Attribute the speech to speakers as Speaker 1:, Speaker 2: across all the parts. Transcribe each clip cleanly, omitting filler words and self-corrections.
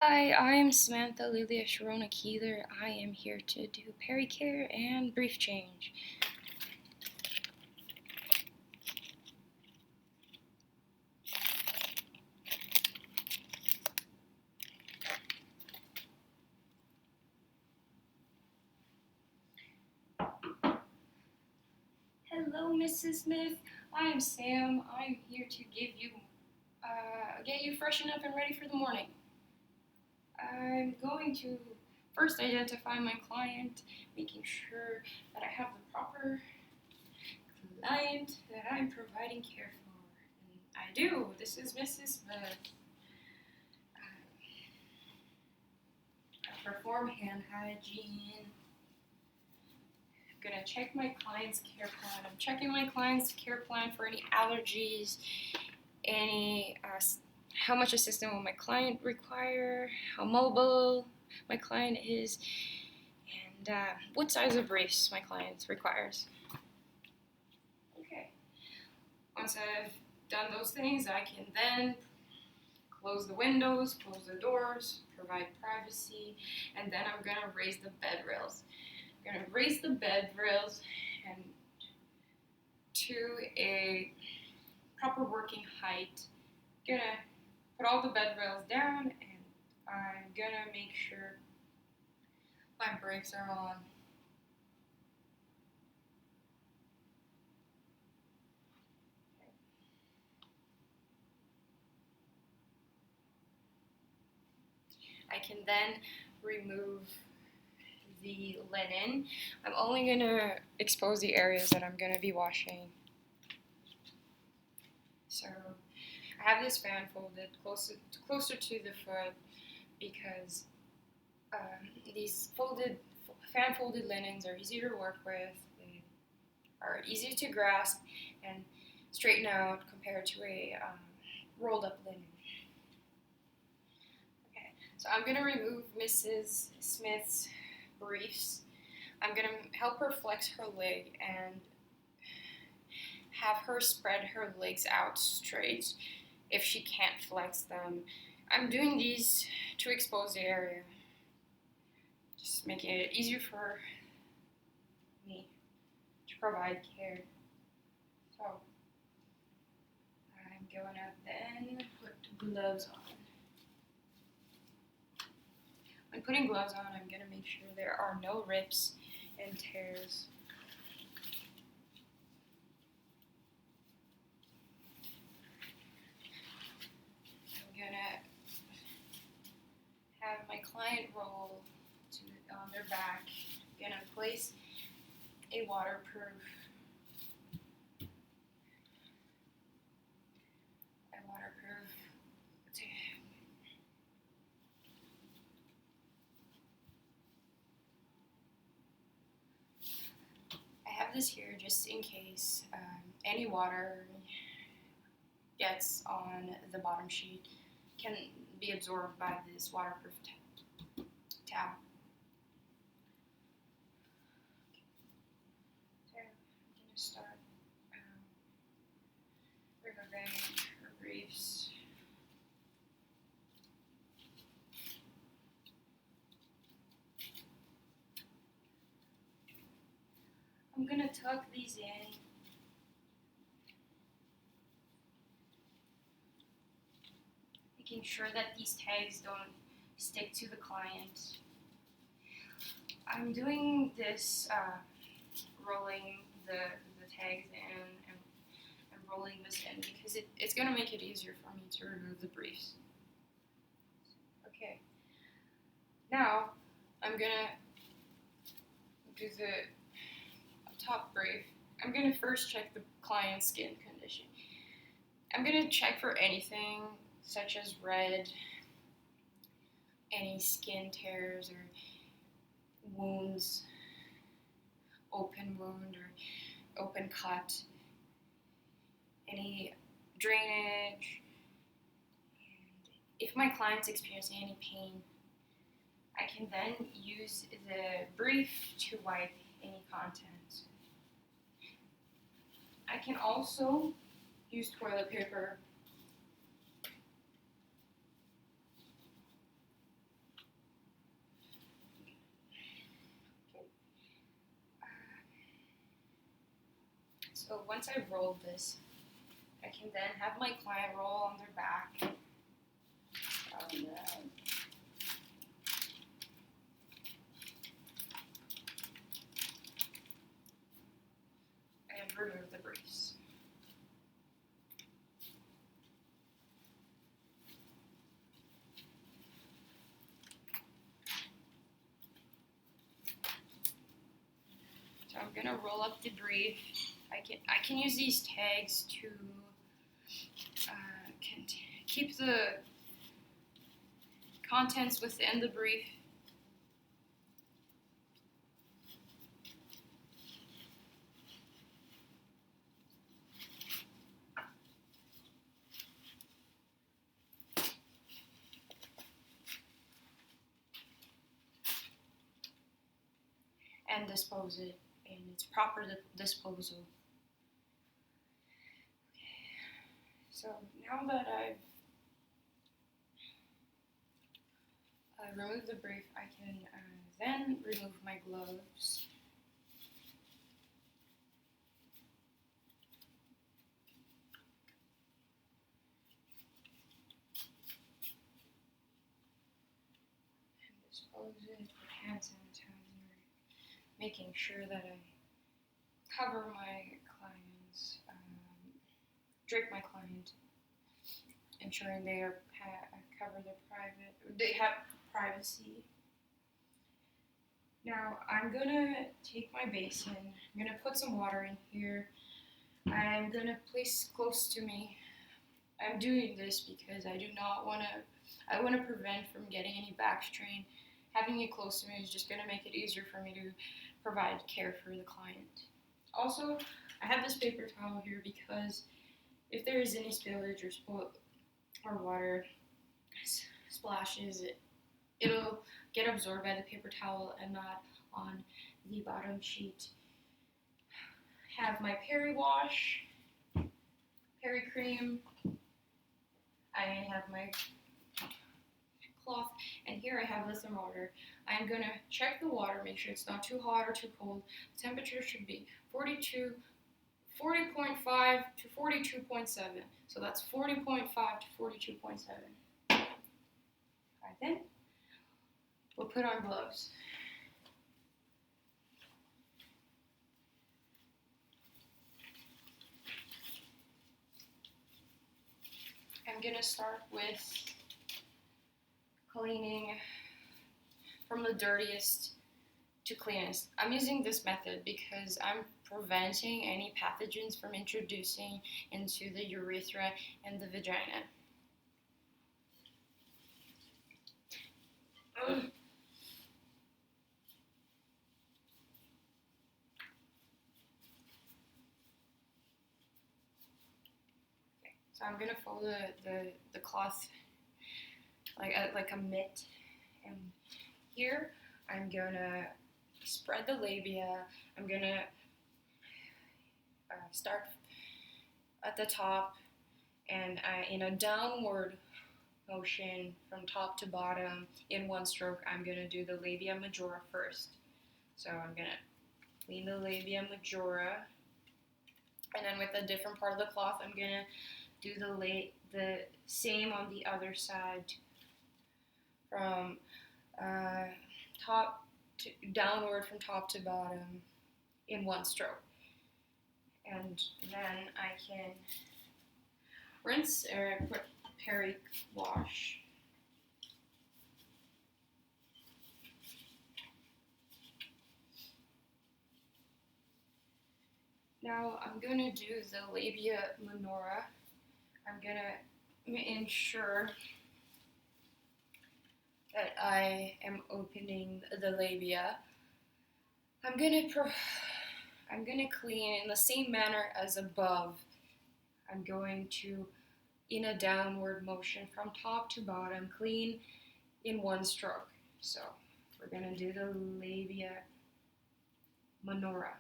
Speaker 1: Hi, I'm Samantha Lilia Sharona Keeler. I am here to do pericare and brief change. Hello, Mrs. Smith. I am Sam. I'm here to get you freshened up and ready for the morning. I'm going to first identify my client, making sure that I have the proper client that I'm providing care for. And I do. This is Mrs. Smith. I perform hand hygiene. I'm gonna check my client's care plan. I'm checking my client's care plan for any allergies, any how much assistance will my client require, how mobile my client is, and what size of briefs my client requires. Okay. Once I've done those things, I can then close the windows, close the doors, provide privacy, and then I'm gonna raise the bed rails. I'm gonna raise the bed rails and to a proper working height. Gonna put all the bed rails down, and I'm gonna make sure my brakes are on. I can then remove the linen. I'm only gonna expose the areas that I'm gonna be washing. So I have this fan folded closer to the foot because these fan folded linens are easy to work with. They are easy to grasp and straighten out compared to a rolled up linen. Okay, so I'm gonna remove Mrs. Smith's briefs. I'm gonna help her flex her leg and have her spread her legs out straight if she can't flex them. I'm doing these to expose the area, just making it easier for me to provide care. So I'm going to then put gloves on. When putting gloves on, I'm going to make sure there are no rips and tears. I'm going to have my client roll on their back. I'm going to place a waterproof I have this here just in case any water gets on the bottom sheet can be absorbed by this waterproof tab. So I'm going to start removing her briefs. I'm going to tuck these in. Making sure that these tags don't stick to the client. I'm doing this rolling the tags in and rolling this in because it's going to make it easier for me to remove the briefs. Okay. Now I'm going to do the top brief. I'm going to first check the client's skin condition. I'm going to check for anything such as red, any skin tears or wounds, open wound or open cut, any drainage, and if my client's experiencing any pain, I can then use the brief to wipe any contents. I can also use toilet paper So once I've rolled this, I can then have my client roll on their back. And remove the briefs. So I'm gonna roll up the brief. I can use these tags to keep the contents within the brief. And dispose it in its proper disposal. So now that I've removed the brief, I can then remove my gloves. And dispose it with hand sanitizer, making sure that I cover my clients, drape my client, ensuring they are they have privacy. Now I'm gonna take my basin. I'm gonna put some water in here. I'm gonna place close to me. I'm doing this because I do not want to. I want to prevent from getting any back strain. Having it close to me is just gonna make it easier for me to provide care for the client. Also, I have this paper towel here because if there is any spillage or water splashes, it'll get absorbed by the paper towel and not on the bottom sheet. Have my Peri wash, Peri cream. I have my cloth, and here I have the thermometer. I'm gonna check the water, make sure it's not too hot or too cold. The temperature should be 40.5 to 42.7. So that's 40.5 to 42.7. Alright then, we'll put on gloves. I'm gonna start with cleaning from the dirtiest to cleanest. I'm using this method because I'm preventing any pathogens from introducing into the urethra and the vagina. So I'm gonna fold the cloth like a mitt, and here I'm gonna spread the labia. I'm gonna start at the top, and in a downward motion from top to bottom in one stroke, I'm gonna do the labia majora first. So I'm gonna clean the labia majora, and then with a different part of the cloth, I'm gonna do the same on the other side, from top to downward from top to bottom in one stroke. And then I can rinse or put Peri wash. Now I'm going to do the labia minora. I'm going to ensure that I am opening the labia. I'm going to clean in the same manner as above. I'm going to, in a downward motion from top to bottom, clean in one stroke. So we're going to do the labia minora.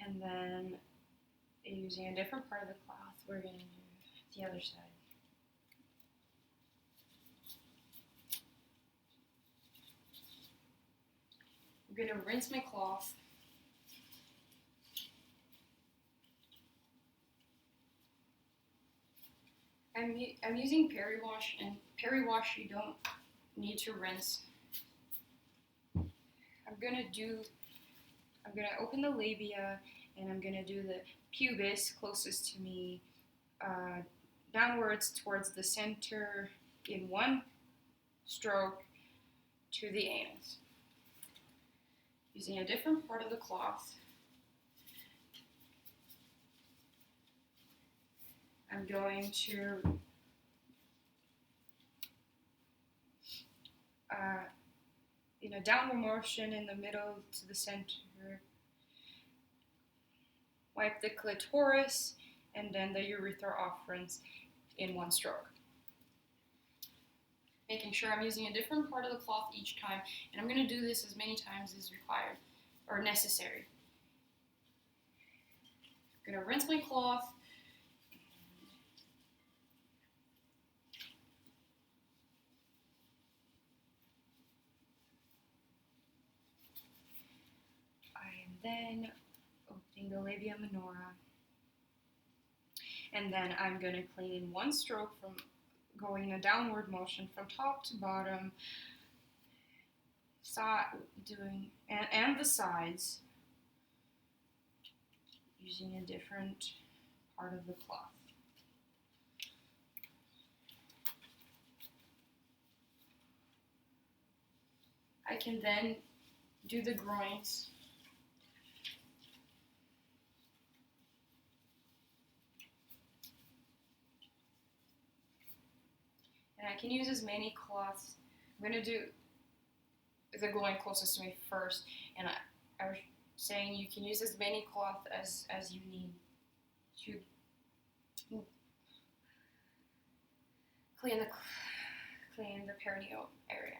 Speaker 1: And then, using a different part of the cloth, we're going to do the other side. I'm gonna rinse my cloth. I'm using Peri-Wash, and Peri-Wash you don't need to rinse. I'm gonna open the labia, and I'm gonna do the pubis closest to me, downwards towards the center in one stroke to the anus. Using a different part of the cloth, I'm going to in a downward motion in the middle to the center, wipe the clitoris and then the urethra afferents in one stroke. Making sure I'm using a different part of the cloth each time, and I'm going to do this as many times as required or necessary. I'm going to rinse my cloth. I am then opening the labia minora, and then I'm going to clean in one stroke from going in a downward motion from top to bottom, and the sides, using a different part of the cloth. I can then do the groins. And I can use as many cloths. I'm going to do the groin closest to me first, and I was saying you can use as many cloth as you need to clean the perineal area.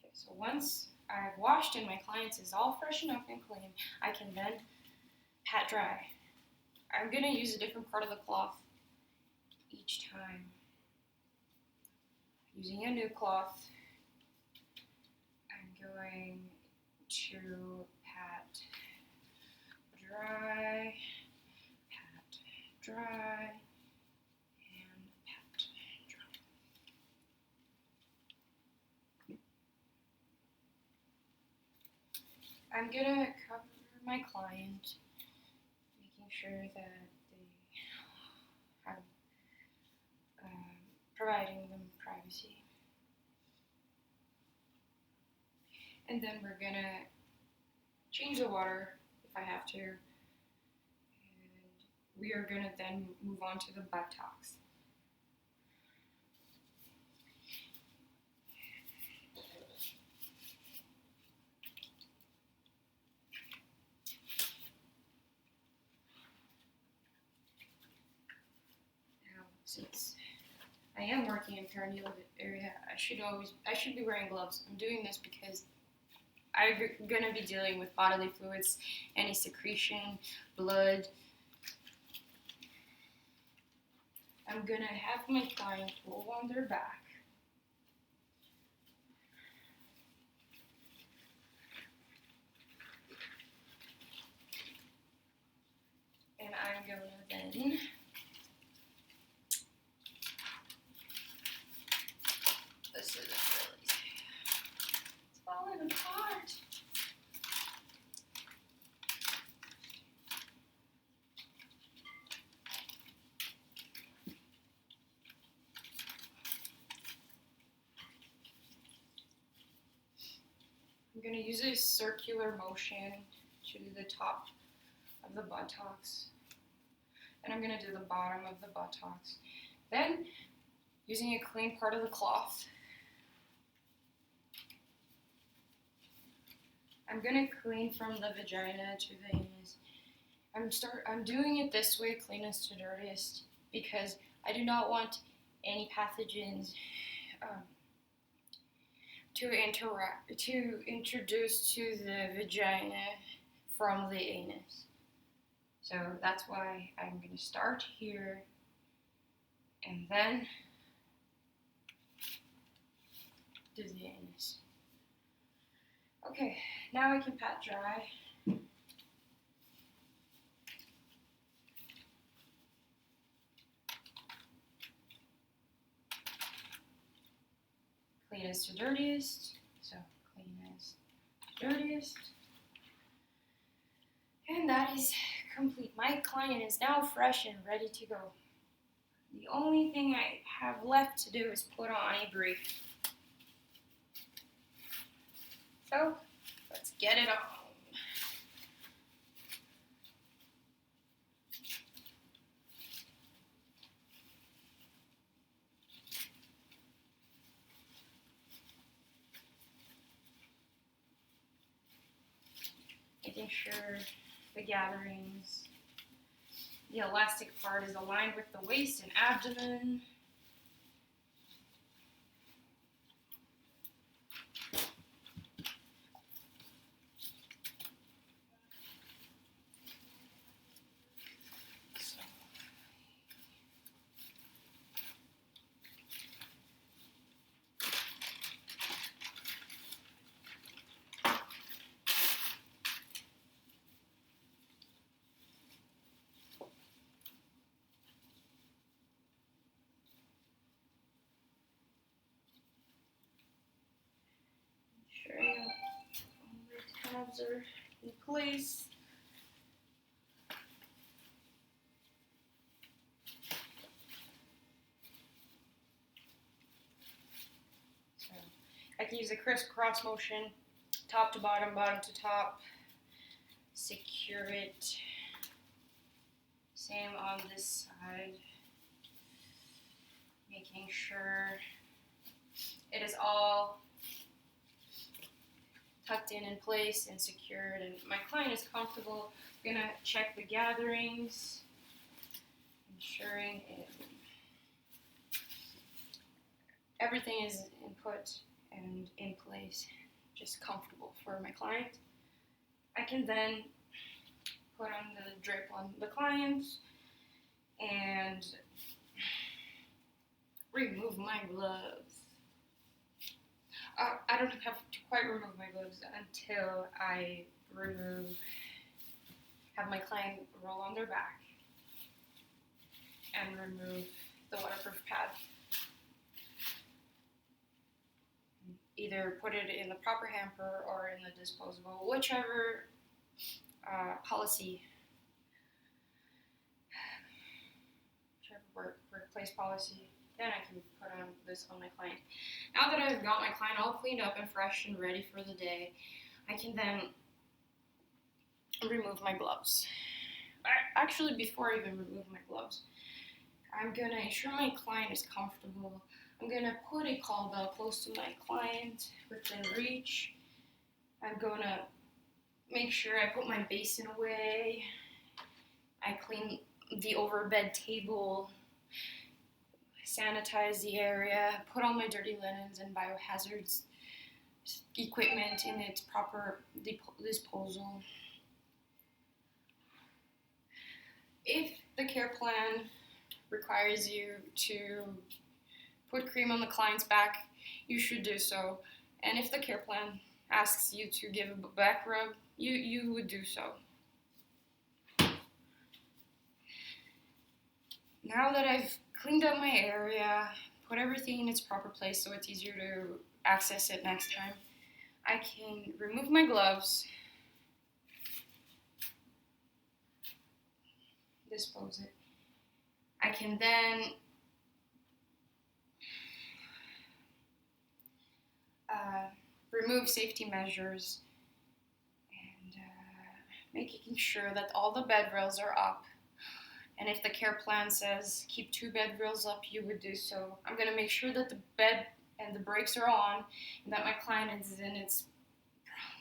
Speaker 1: Okay, so once I've washed and my client's is all freshened up and clean, I can then pat dry. I'm going to use a different part of the cloth each time. Using a new cloth, I'm going to pat dry, and pat dry. I'm gonna cover my client, making sure that they have providing them privacy. And then we're gonna change the water if I have to, and we are gonna then move on to the buttocks. Now, since I am working in perineal area, I should be wearing gloves. I'm doing this because I'm gonna be dealing with bodily fluids, any secretion, blood. I'm gonna have my client roll on their back. And I'm gonna then this is really, it's falling apart. I'm going to use a circular motion to the top of the buttocks, and I'm going to do the bottom of the buttocks. Then, using a clean part of the cloth, I'm going to clean from the vagina to the anus. I'm doing it this way, cleanest to dirtiest, because I do not want any pathogens to introduce to the vagina from the anus. So that's why I'm going to start here and then do the anus. Okay, now I can pat dry. Cleanest to dirtiest. So cleanest, dirtiest. And that is complete. My client is now fresh and ready to go. The only thing I have left to do is put on a brief. So, let's get it on. Making sure the gatherings, the elastic part is aligned with the waist and abdomen. Sure all the tabs are in place. So I can use a crisscross motion, top to bottom, bottom to top. Secure it. Same on this side. Making sure it is all tucked in place and secured, and my client is comfortable. I'm gonna check the gatherings, ensuring everything is input and in place, just comfortable for my client. I can then put on the drip on the client and remove my gloves. I don't have to quite remove my gloves until I have my client roll on their back and remove the waterproof pad. Either put it in the proper hamper or in the disposable, whichever workplace policy. Then I can put on this on my client. Now that I've got my client all cleaned up and fresh and ready for the day, I can then remove my gloves. Actually, before I even remove my gloves, I'm going to ensure my client is comfortable. I'm going to put a call bell close to my client within reach. I'm going to make sure I put my basin away. I clean the overbed table, sanitize the area, put all my dirty linens and biohazards equipment in its proper disposal. If the care plan requires you to put cream on the client's back, you should do so. And if the care plan asks you to give a back rub, you would do so. Now that I've cleaned up my area, put everything in its proper place so it's easier to access it next time, I can remove my gloves, dispose it. I can then remove safety measures and making sure that all the bed rails are up. And if the care plan says keep 2 bed rails up, you would do so. I'm going to make sure that the bed and the brakes are on and that my client is in its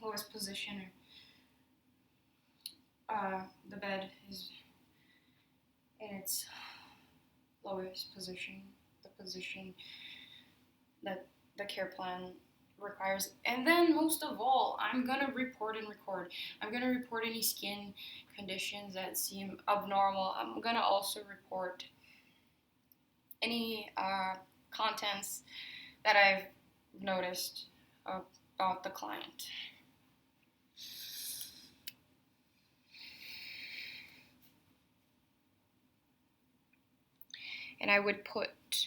Speaker 1: lowest position. The bed is in its lowest position, the position that the care plan requires. And then most of all, I'm going to report and record. I'm going to report any skin conditions that seem abnormal. I'm going to also report any contents that I've noticed about the client. and I would put